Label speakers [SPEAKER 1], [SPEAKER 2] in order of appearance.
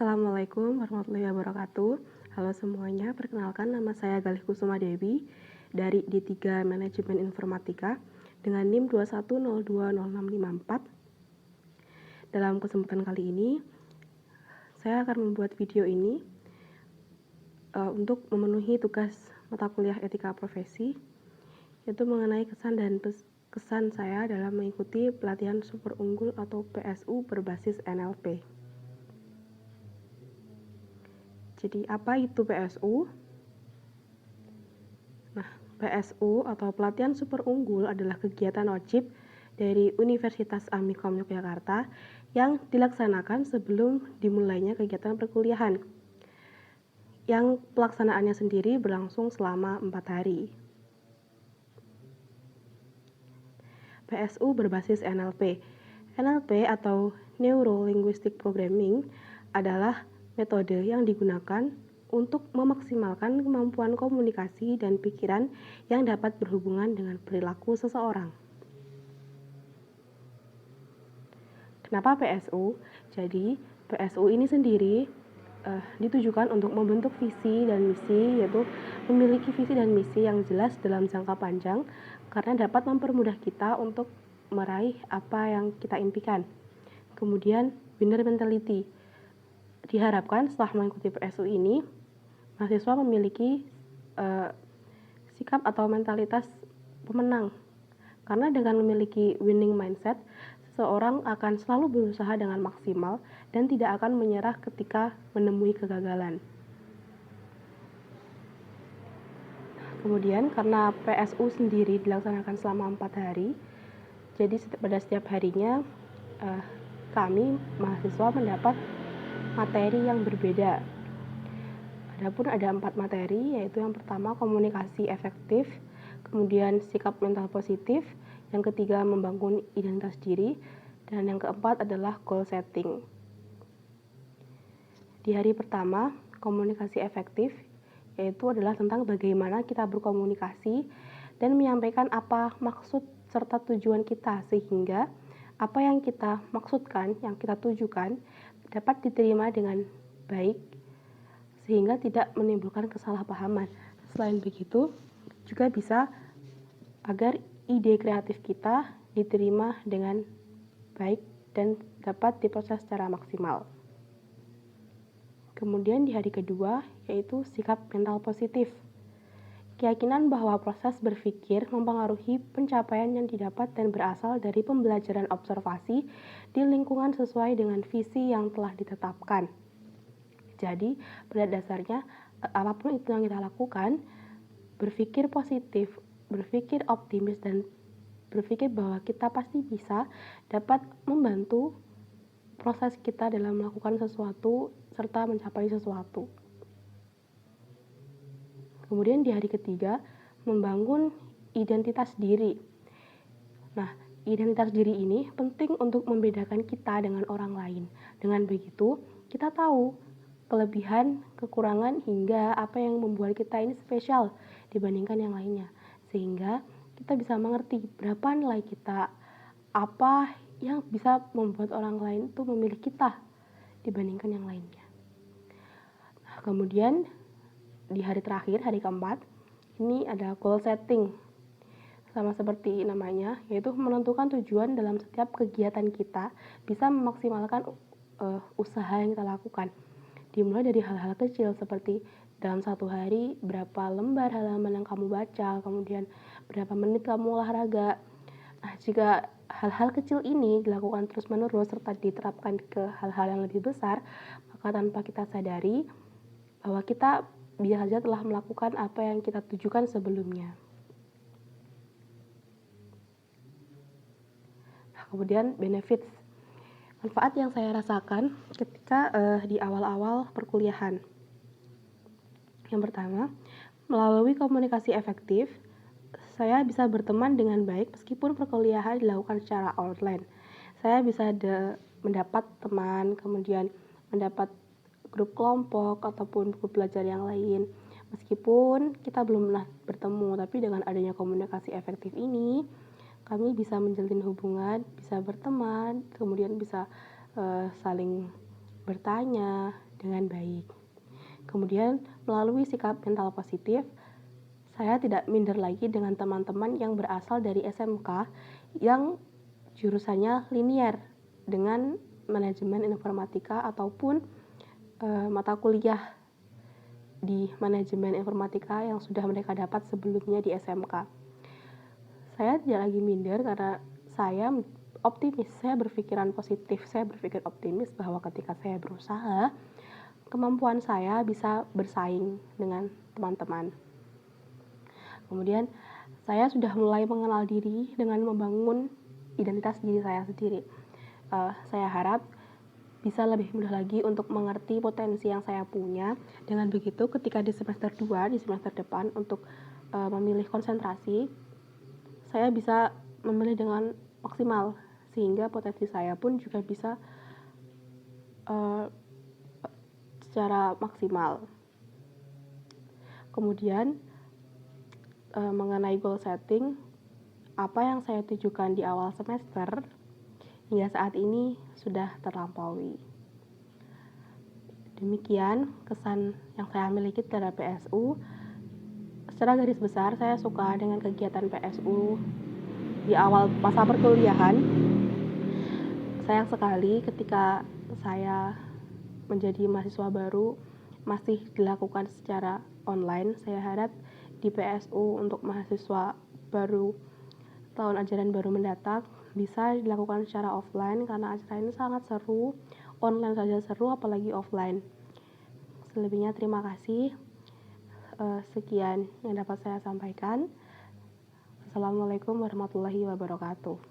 [SPEAKER 1] Assalamualaikum warahmatullahi wabarakatuh. Halo semuanya, perkenalkan nama saya Galih Kusuma Dewi dari D3 Manajemen Informatika dengan NIM 2102064. Dalam kesempatan kali ini, saya akan membuat video ini untuk memenuhi tugas mata kuliah etika profesi, yaitu mengenai kesan saya dalam mengikuti pelatihan super unggul atau PSU berbasis NLP. Jadi apa itu PSU? Nah, PSU atau pelatihan super unggul adalah kegiatan wajib dari Universitas Amikom Yogyakarta yang dilaksanakan sebelum dimulainya kegiatan perkuliahan, yang pelaksanaannya sendiri berlangsung selama 4 hari. PSU berbasis NLP. NLP atau Neuro Linguistic Programming adalah metode yang digunakan untuk memaksimalkan kemampuan komunikasi dan pikiran yang dapat berhubungan dengan perilaku seseorang. Kenapa PSU? Jadi, PSU ini sendiri ditujukan untuk membentuk visi dan misi, yaitu memiliki visi dan misi yang jelas dalam jangka panjang karena dapat mempermudah kita untuk meraih apa yang kita impikan. Kemudian, winner mentality. Diharapkan setelah mengikuti PSU ini, mahasiswa memiliki sikap atau mentalitas pemenang. Karena dengan memiliki winning mindset, seseorang akan selalu berusaha dengan maksimal dan tidak akan menyerah ketika menemui kegagalan. Kemudian karena PSU sendiri dilaksanakan selama 4 hari, jadi pada setiap harinya kami mahasiswa mendapat materi yang berbeda. Adapun ada 4 materi, yaitu yang pertama komunikasi efektif, kemudian sikap mental positif, yang ketiga membangun identitas diri, dan yang keempat adalah goal setting. Di hari pertama, komunikasi efektif, yaitu adalah tentang bagaimana kita berkomunikasi dan menyampaikan apa maksud serta tujuan kita, sehingga apa yang kita maksudkan, yang kita tujukan, dapat diterima dengan baik, sehingga tidak menimbulkan kesalahpahaman. Selain begitu, juga bisa agar ide kreatif kita diterima dengan baik dan dapat diproses secara maksimal. Kemudian di hari kedua, yaitu sikap mental positif. Keyakinan bahwa proses berpikir mempengaruhi pencapaian yang didapat dan berasal dari pembelajaran observasi di lingkungan sesuai dengan visi yang telah ditetapkan. Jadi, pada dasarnya, apapun itu yang kita lakukan, berpikir positif, berpikir optimis, dan berpikir bahwa kita pasti bisa dapat membantu proses kita dalam melakukan sesuatu serta mencapai sesuatu. Kemudian di hari ketiga, membangun identitas diri. Nah, identitas diri ini penting untuk membedakan kita dengan orang lain. Dengan begitu, kita tahu kelebihan, kekurangan, hingga apa yang membuat kita ini spesial dibandingkan yang lainnya. Sehingga kita bisa mengerti berapa nilai kita, apa yang bisa membuat orang lain itu memilih kita dibandingkan yang lainnya. Nah, kemudian di hari terakhir, hari keempat, ini ada goal setting. Sama seperti namanya, yaitu menentukan tujuan dalam setiap kegiatan kita, bisa memaksimalkan usaha yang kita lakukan. Dimulai dari hal-hal kecil seperti dalam satu hari berapa lembar halaman yang kamu baca, kemudian berapa menit kamu olahraga. Nah, jika hal-hal kecil ini dilakukan terus-menerus serta diterapkan ke hal-hal yang lebih besar, maka tanpa kita sadari bahwa kita bisa saja telah melakukan apa yang kita tujukan sebelumnya. Nah, kemudian benefits, manfaat yang saya rasakan ketika di awal-awal perkuliahan. Yang pertama, melalui komunikasi efektif, saya bisa berteman dengan baik meskipun perkuliahan dilakukan secara online. Saya bisa mendapat teman, kemudian mendapat grup kelompok ataupun buku belajar yang lain. Meskipun kita belum pernah bertemu, tapi dengan adanya komunikasi efektif ini, kami bisa menjalin hubungan, bisa berteman, kemudian bisa saling bertanya dengan baik. Kemudian melalui sikap mental positif, saya tidak minder lagi dengan teman-teman yang berasal dari SMK yang jurusannya linear dengan manajemen informatika ataupun mata kuliah di manajemen informatika yang sudah mereka dapat sebelumnya di SMK. Saya tidak lagi minder karena saya optimis, saya berpikiran positif, saya berpikir optimis bahwa ketika saya berusaha, kemampuan saya bisa bersaing dengan teman-teman. Kemudian saya sudah mulai mengenal diri dengan membangun identitas diri saya sendiri. Saya harap bisa lebih mudah lagi untuk mengerti potensi yang saya punya. Dengan begitu ketika di semester 2, di semester depan untuk memilih konsentrasi, saya bisa memilih dengan maksimal sehingga potensi saya pun juga bisa secara maksimal. Kemudian mengenai goal setting, apa yang saya tujukan di awal semester hingga saat ini sudah terlampaui. Demikian kesan yang saya miliki terhadap PSU. Secara garis besar, saya suka dengan kegiatan PSU di awal masa perkuliahan. Sayang sekali ketika saya menjadi mahasiswa baru masih dilakukan secara online. Saya harap di PSU untuk mahasiswa baru tahun ajaran baru mendatang bisa dilakukan secara offline karena acara ini sangat seru. Online saja seru, apalagi offline. Selebihnya terima kasih. Sekian yang dapat saya sampaikan. Assalamualaikum warahmatullahi wabarakatuh.